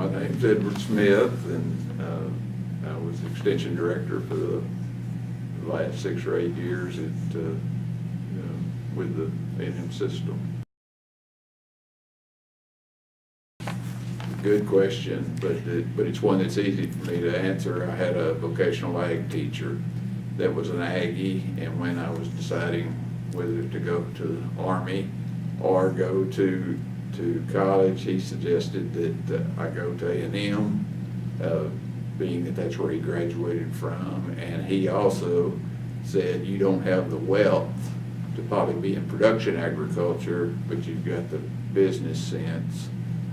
My name's Edward Smith, and I was Extension Director for the last 6 or 8 years with the A&M system. Good question, but it's one that's easy for me to answer. I had a vocational ag teacher that was an Aggie, and when I was deciding whether to go to the Army or go to college, he suggested that I go to A&M, being that that's where he graduated from, and he also said you don't have the wealth to probably be in production agriculture, but you've got the business sense.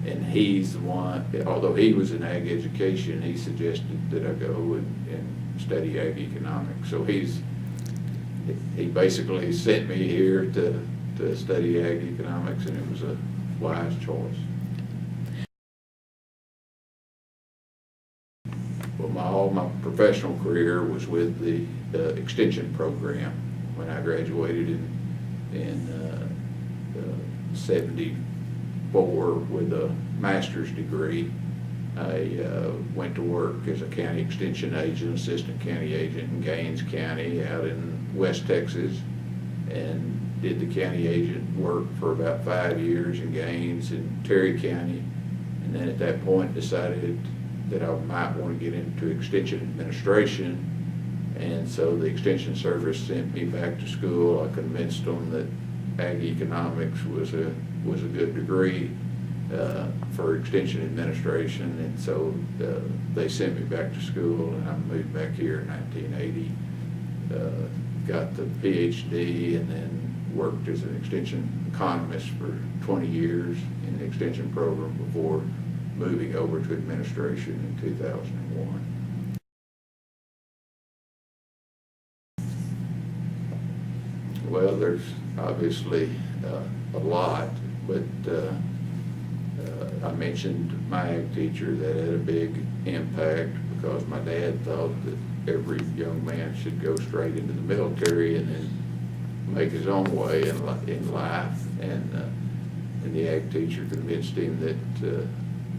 And he's the one, although he was in ag education, he suggested that I go and study ag economics. So he basically sent me here to study ag economics, and it was a wise choice. Well, all my professional career was with the extension program. When I graduated in 74 with a master's degree, I went to work as a county extension agent, assistant county agent in Gaines County out in West Texas, and did the county agent work for about 5 years in Gaines and Terry County, and then at that point decided that I might want to get into extension administration, and so the extension service sent me back to school. I convinced them that ag economics was a good degree for extension administration, and so they sent me back to school, and I moved back here in 1980, got the PhD, and then worked as an extension economist for 20 years in the extension program before moving over to administration in 2001. Well, there's obviously a lot, but I mentioned my ag teacher. That had a big impact because my dad thought that every young man should go straight into the military and then make his own way in life, and the ag teacher convinced him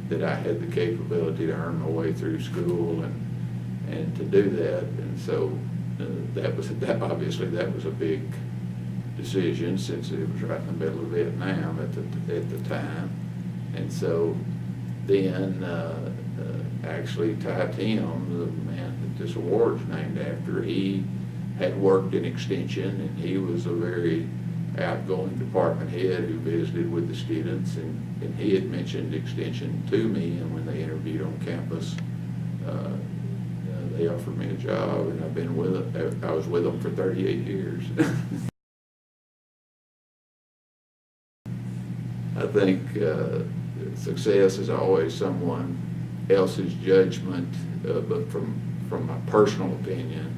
that I had the capability to earn my way through school and to do that, and so that was a big decision, since it was right in the middle of Vietnam at the time. And so then actually Timm, the man that this award's named after, he had worked in extension, and he was a very outgoing department head who visited with the students, and he had mentioned extension to me, and when they interviewed on campus, they offered me a job, and I was with them for 38 years. I think success is always someone else's judgment, but from my personal opinion,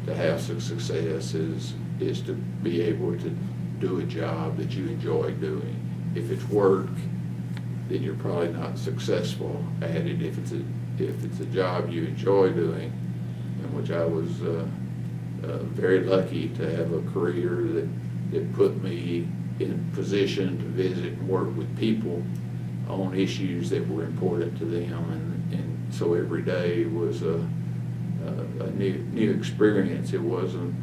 to have success is to be able to do a job that you enjoy doing. If it's work, then you're probably not successful at it. If it's a job you enjoy doing, and which I was very lucky to have a career that put me in position to visit and work with people on issues that were important to them, and so every day was a new experience. It wasn't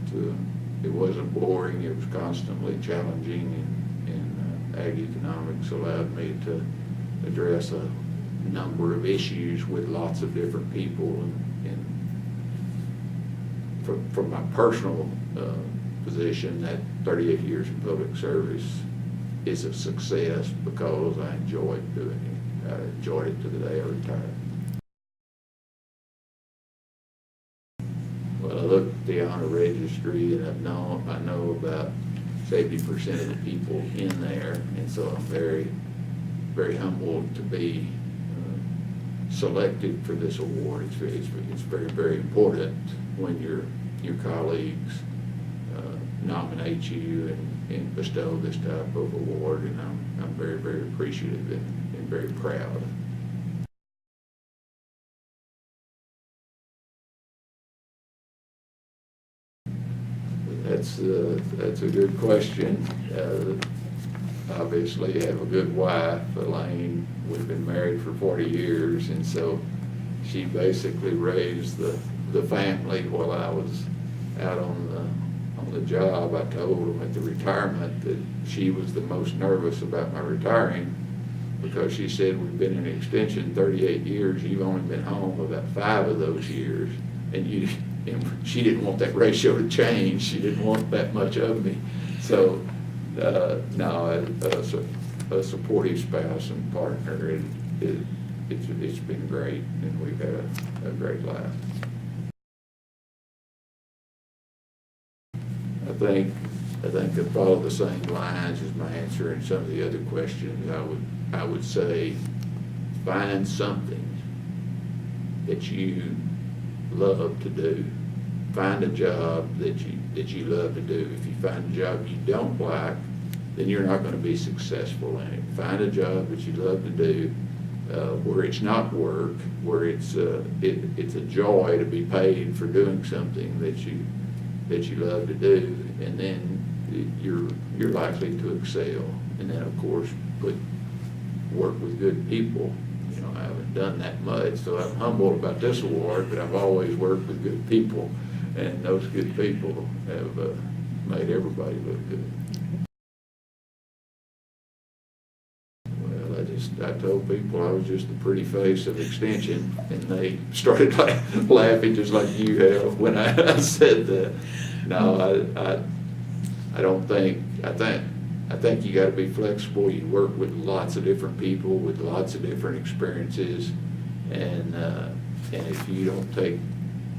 boring. It was constantly challenging, and ag economics allowed me to address a number of issues with lots of different people, and from my personal position, that 38 years in public service is a success because I enjoyed doing it. I enjoyed it to the day I retired. Well, I looked at the honor registry, and I know about 70% of the people in there, and so I'm very, very humbled to be selected for this award. It's very, very important when your colleagues nominate you and bestow this type of award, and I'm very, very appreciative and very proud. That's a good question. obviously have a good wife, Elaine. We've been married for 40 years, and so she basically raised the family while I was out on the job. I told them at the retirement that she was the most nervous about my retiring, because she said, we've been in extension 38 years, you've only been home about 5 of those years, and she didn't want that ratio to change. She didn't want that much of me. So no, a supportive spouse and partner, it's been great, and we've had a great life. I think to follow the same lines as my answer and some of the other questions, I would say find something that you love to do. Find a job that you love to do. If you find a job you don't like, then you're not going to be successful in it. Find a job that you love to do, where it's not work, where it's a joy to be paid for doing something that you love to do, and then you're likely to excel. And then, of course, work with good people. You know, I haven't done that much, so I'm humble about this award, but I've always worked with good people, and those good people have made everybody look good. Well, I told people I was just the pretty face of extension, and they started laughing just like you have when I said that. No, I don't think, I think you got to be flexible. You work with lots of different people with lots of different experiences, and if you don't take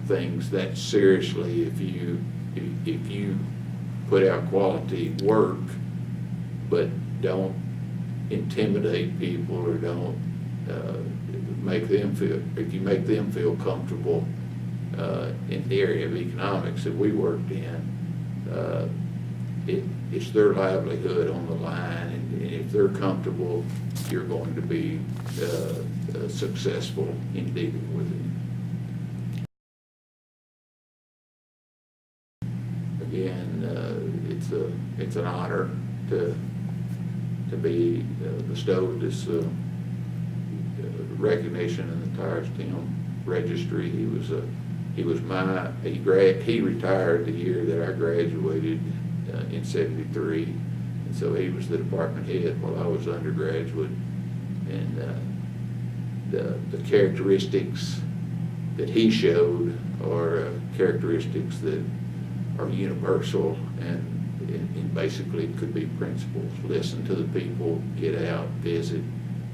things that seriously, if you put out quality work but don't intimidate people, or don't make them feel, if you make them feel comfortable in the area of economics that we worked in, it's their livelihood on the line, and if they're comfortable, you're going to be successful in dealing with it. Again, it's an honor to be bestowed this recognition in the Tyrus Timm Registry. He retired the year that I graduated in '73, and so he was the department head while I was undergraduate, and the characteristics that he showed are characteristics that are universal, and basically could be principles. Listen to the people, get out, visit,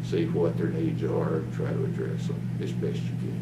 see what their needs are, and try to address them as best you can.